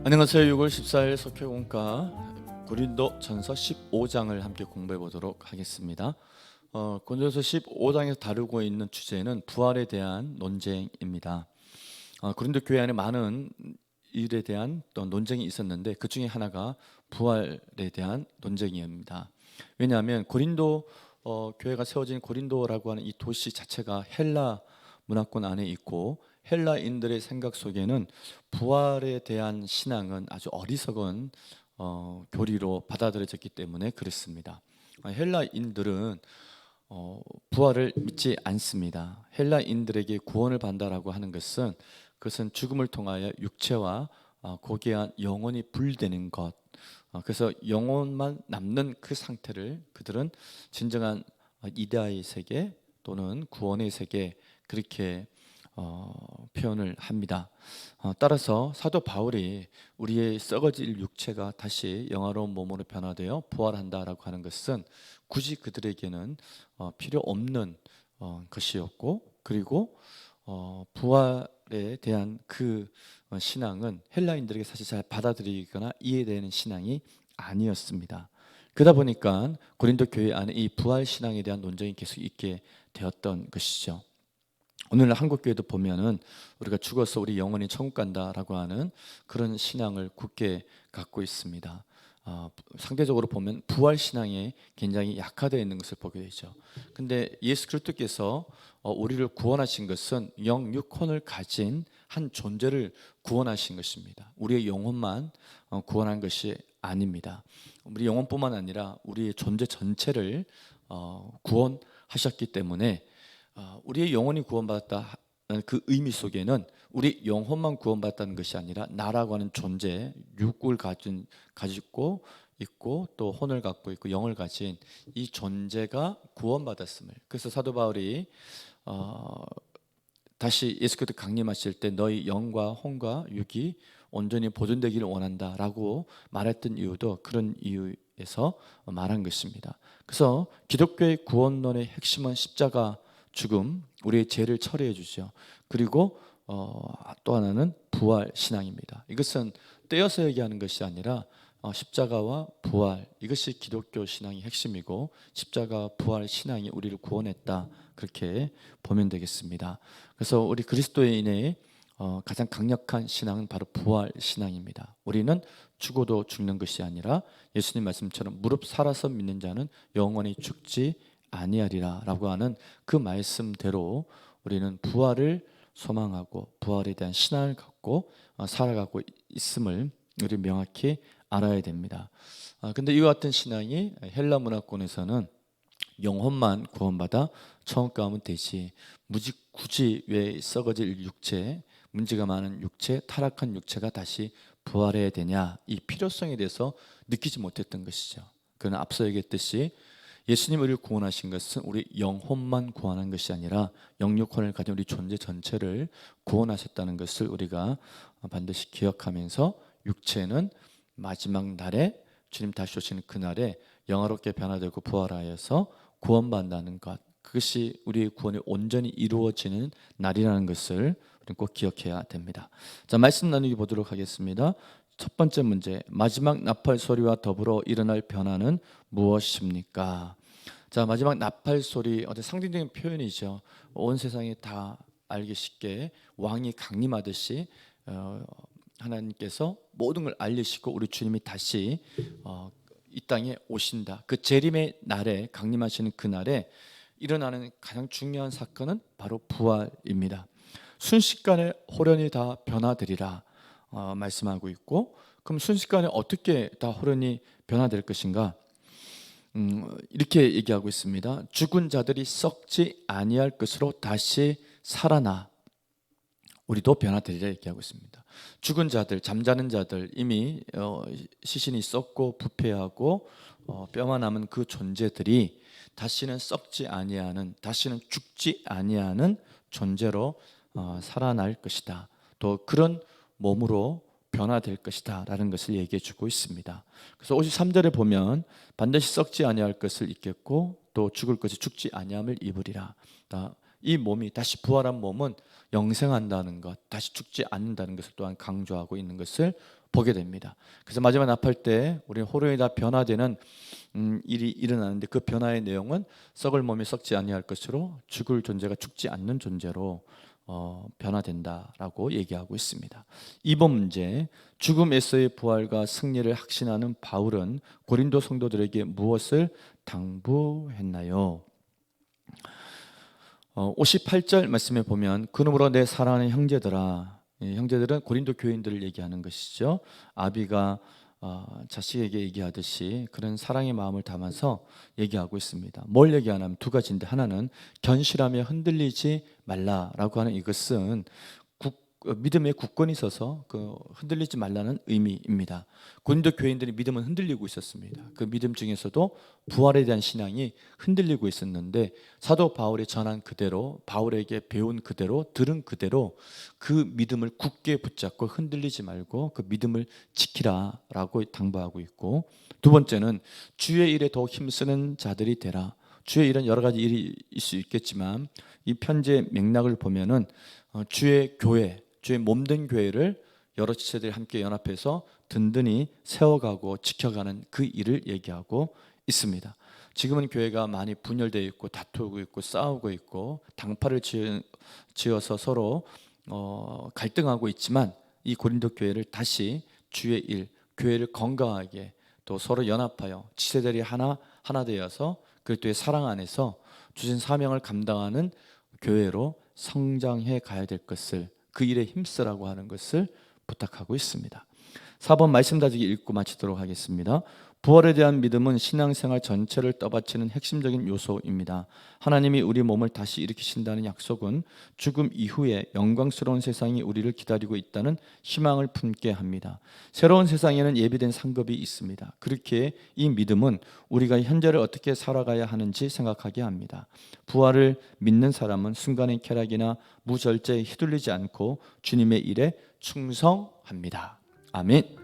안녕하세요. 6월 14일 석회공과 고린도 전서 15장을 함께 공부해 보도록 하겠습니다. 고린도서 15장에서 다루고 있는 주제는 부활에 대한 논쟁입니다. 고린도 교회 안에 많은 일에 대한 또 논쟁이 있었는데 그 중에 하나가 부활에 대한 논쟁입니다. 왜냐하면 고린도 교회가 세워진 고린도라고 하는 이 도시 자체가 헬라 문화권 안에 있고 헬라인들의 생각 속에는 부활에 대한 신앙은 아주 어리석은 교리로 받아들여졌기 때문에 그렇습니다. 헬라인들은 부활을 믿지 않습니다. 헬라인들에게 구원을 받는다라고 하는 것은 그것은 죽음을 통하여 육체와 고귀한 영혼이 분리되는 것, 그래서 영혼만 남는 그 상태를 그들은 진정한 이데아의 세계 또는 구원의 세계 그렇게 표현을 합니다. 따라서 사도 바울이 우리의 썩어질 육체가 다시 영화로운 몸으로 변화되어 부활한다라고 하는 것은 굳이 그들에게는 필요 없는 것이었고, 그리고 부활에 대한 그 신앙은 헬라인들에게 사실 잘 받아들이거나 이해되는 신앙이 아니었습니다. 그러다 보니까 고린도 교회 안에 이 부활 신앙에 대한 논쟁이 계속 있게 되었던 것이죠. 오늘날 한국 교회도 보면은 우리가 죽어서 우리 영혼이 천국 간다라고 하는 그런 신앙을 굳게 갖고 있습니다. 상대적으로 보면 부활 신앙에 굉장히 약화되어 있는 것을 보게 되죠. 근데 예수 그리스도께서 우리를 구원하신 것은 영육혼을 가진 한 존재를 구원하신 것입니다. 우리의 영혼만 구원한 것이 아닙니다. 우리 영혼뿐만 아니라 우리의 존재 전체를 구원하셨기 때문에 우리의 영혼이 구원받았다 그 의미 속에는 우리 영혼만 구원받았다는 것이 아니라 나라고 하는 존재, 육을 가지고 있고 또 혼을 갖고 있고 영을 가진 이 존재가 구원받았음을, 그래서 사도 바울이 다시 예수 그리스도 강림하실 때 너희 영과 혼과 육이 온전히 보존되기를 원한다라고 말했던 이유도 그런 이유에서 말한 것입니다. 그래서 기독교의 구원론의 핵심은 십자가 죽음, 우리의 죄를 처리해 주죠. 그리고 또 하나는 부활 신앙입니다. 이것은 떼어서 얘기하는 것이 아니라 십자가와 부활, 이것이 기독교 신앙의 핵심이고 십자가 부활 신앙이 우리를 구원했다, 그렇게 보면 되겠습니다. 그래서 우리 그리스도인의 가장 강력한 신앙은 바로 부활 신앙입니다. 우리는 죽어도 죽는 것이 아니라 예수님 말씀처럼 무릎 살아서 믿는 자는 영원히 죽지 아니하리라 라고 하는 그 말씀대로 우리는 부활을 소망하고 부활에 대한 신앙을 갖고 살아가고 있음을 우리 명확히 알아야 됩니다. 근데 이와 같은 신앙이 헬라 문화권에서는 영혼만 구원받아 천국 가면 되지, 굳이 왜 썩어질 육체, 문제가 많은 육체, 타락한 육체가 다시 부활해야 되냐, 이 필요성에 대해서 느끼지 못했던 것이죠. 그러나 앞서 얘기했듯이 예수님 우리를 구원하신 것은 우리 영혼만 구원한 것이 아니라 영육혼을 가진 우리 존재 전체를 구원하셨다는 것을 우리가 반드시 기억하면서 육체는 마지막 날에 주님 다시 오시는 그날에 영화롭게 변화되고 부활하여서 구원받는다는 것, 그것이 우리의 구원이 온전히 이루어지는 날이라는 것을 우리는 꼭 기억해야 됩니다. 자, 말씀 나누기 보도록 하겠습니다. 첫 번째 문제, 마지막 나팔 소리와 더불어 일어날 변화는 무엇입니까? 자, 마지막 나팔 소리, 어떤 상징적인 표현이죠. 온 세상이 다 알기 쉽게 왕이 강림하듯이 하나님께서 모든 걸 알리시고 우리 주님이 다시 이 땅에 오신다. 그 재림의 날에, 강림하시는 그날에 일어나는 가장 중요한 사건은 바로 부활입니다. 순식간에 호련히 다 변화되리라 말씀하고 있고, 그럼 순식간에 어떻게 다 호련히 변화될 것인가? 이렇게 얘기하고 있습니다. 죽은 자들이 썩지 아니할 것으로 다시 살아나 우리도 변화되리라 얘기하고 있습니다. 죽은 자들, 잠자는 자들, 이미 시신이 썩고 부패하고 뼈만 남은 그 존재들이 다시는 썩지 아니하는, 다시는 죽지 아니하는 존재로 살아날 것이다. 또 그런 몸으로 변화될 것이다 라는 것을 얘기해 주고 있습니다. 그래서 53절에 보면 반드시 썩지 아니할 것을 입겠고 또 죽을 것이 죽지 아니함을 입으리라. 이 몸이 다시 부활한 몸은 영생한다는 것, 다시 죽지 않는다는 것을 또한 강조하고 있는 것을 보게 됩니다. 그래서 마지막 나팔 때 우리 호련히 다 변화되는 일이 일어나는데, 그 변화의 내용은 썩을 몸이 썩지 아니할 것으로 죽을 존재가 죽지 않는 존재로 변화된다라고 얘기하고 있습니다. 이번 문제, 죽음에서의 부활과 승리를 확신하는 바울은 고린도 성도들에게 무엇을 당부했나요? 58절 말씀에 보면, 그러므로 내 사랑하는 형제들아, 형제들은 고린도 교인들을 얘기하는 것이죠. 아비가 자식에게 얘기하듯이 그런 사랑의 마음을 담아서 얘기하고 있습니다. 뭘 얘기하냐면 두 가지인데, 하나는 견실하며 흔들리지 말라라고 하는 이것은 믿음의 굳건히 있어서 흔들리지 말라는 의미입니다. 고린도 교인들이 믿음은 흔들리고 있었습니다. 그 믿음 중에서도 부활에 대한 신앙이 흔들리고 있었는데, 사도 바울이 전한 그대로, 바울에게 배운 그대로, 들은 그대로 그 믿음을 굳게 붙잡고 흔들리지 말고 그 믿음을 지키라라고 당부하고 있고, 두 번째는 주의 일에 더욱 힘쓰는 자들이 되라. 주의 일은 여러 가지 일이 있을 수 있겠지만, 이 편지의 맥락을 보면은 주의 교회, 주의 몸된 교회를 여러 지체들이 함께 연합해서 든든히 세워가고 지켜가는 그 일을 얘기하고 있습니다. 지금은 교회가 많이 분열되어 있고 다투고 있고 싸우고 있고 당파를 지어서 서로 갈등하고 있지만, 이 고린도 교회를 다시 주의 일, 교회를 건강하게 또 서로 연합하여 지체들이 하나 되어서 그리스도의 사랑 안에서 주신 사명을 감당하는 교회로 성장해 가야 될 것을, 그 일에 힘쓰라고 하는 것을 부탁하고 있습니다. 4번 말씀 다지기 읽고 마치도록 하겠습니다. 부활에 대한 믿음은 신앙생활 전체를 떠받치는 핵심적인 요소입니다. 하나님이 우리 몸을 다시 일으키신다는 약속은 죽음 이후에 영광스러운 세상이 우리를 기다리고 있다는 희망을 품게 합니다. 새로운 세상에는 예비된 상급이 있습니다. 그렇게 이 믿음은 우리가 현재를 어떻게 살아가야 하는지 생각하게 합니다. 부활을 믿는 사람은 순간의 쾌락이나 무절제에 휘둘리지 않고 주님의 일에 충성합니다. 아멘.